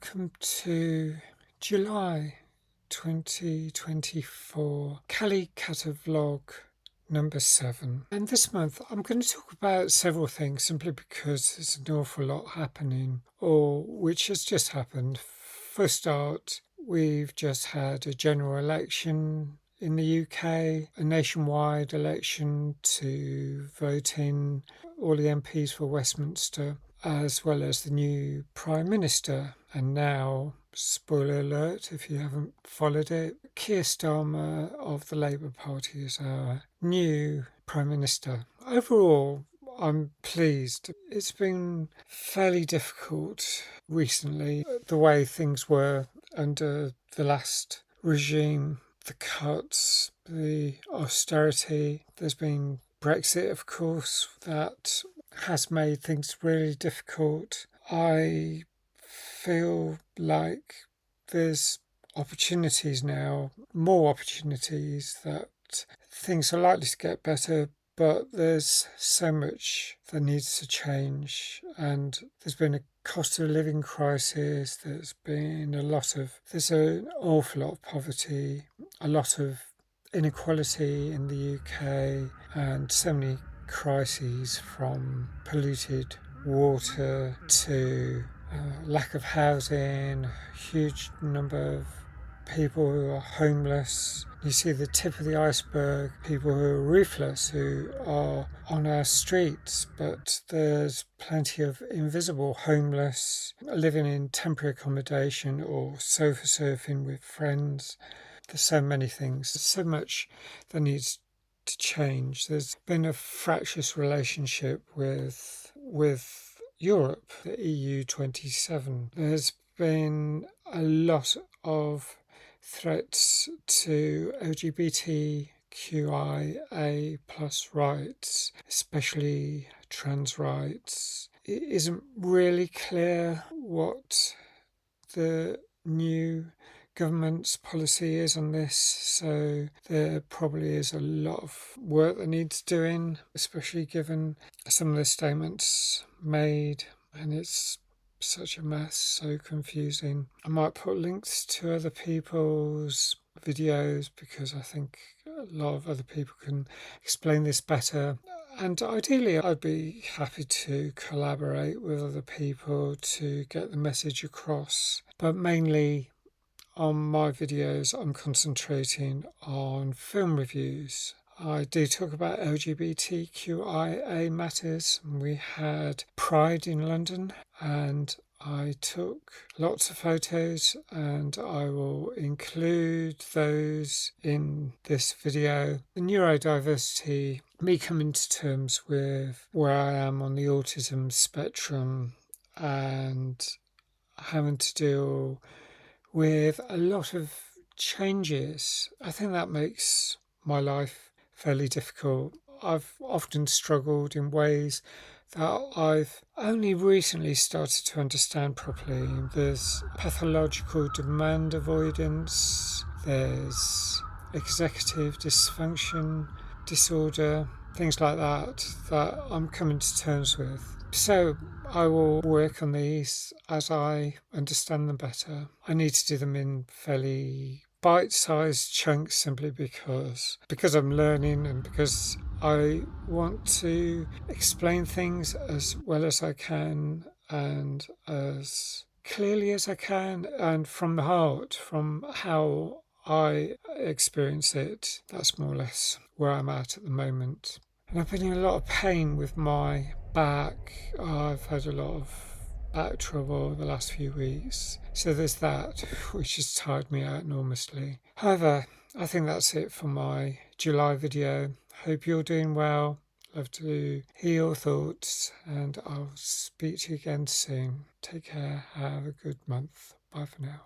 welcome to July 2024 Cata vlog number 7. And this month I'm going to talk about several things simply because there's an awful lot happening, or which has just happened. For a start, we've just had a general election in the UK, a nationwide election to vote in all the MPs for Westminster, as well as the new Prime Minister. And now, spoiler alert if you haven't followed it, Keir Starmer of the Labour Party is our new Prime Minister. Overall, I'm pleased. It's been fairly difficult recently, the way things were under the last regime. The cuts, the austerity, there's been Brexit, of course, that has made things really difficult. I feel like there's opportunities now, more opportunities, that things are likely to get better, but there's so much that needs to change. And there's been a cost of living crisis, there's an awful lot of poverty, a lot of inequality in the UK, and so many crises, from polluted water to lack of housing, huge number of people who are homeless. You see the tip of the iceberg, people who are roofless, who are on our streets, but there's plenty of invisible homeless living in temporary accommodation or sofa surfing with friends. There's so many things, so much that needs to change. There's been a fractious relationship with Europe, the EU 27. There's been a lot of threats to LGBTQIA plus rights, especially trans rights. It isn't really clear what the new government's policy is on this, so there probably is a lot of work that needs doing, especially given some of the statements made, and it's such a mess, so confusing. I might put links to other people's videos because I think a lot of other people can explain this better. And ideally, I'd be happy to collaborate with other people to get the message across. But mainly on my videos, I'm concentrating on film reviews. I do talk about LGBTQIA matters. We had Pride in London, and I took lots of photos, and I will include those in this video. The neurodiversity, me coming to terms with where I am on the autism spectrum and having to deal with a lot of changes. I think that makes my life fairly difficult. I've often struggled in ways that I've only recently started to understand properly. There's pathological demand avoidance, there's executive dysfunction disorder, things like that I'm coming to terms with. So I will work on these as I understand them better. I need to do them in fairly bite-sized chunks, simply because I'm learning, and because I want to explain things as well as I can and as clearly as I can, and from the heart, from how I experience it. That's more or less where I'm at the moment. And I've been in a lot of pain with my back. I've had a lot of back trouble the last few weeks. So there's that, which has tired me out enormously. However, I think that's it for my July video. Hope you're doing well. Love to hear your thoughts, and I'll speak to you again soon. Take care. Have a good month. Bye for now.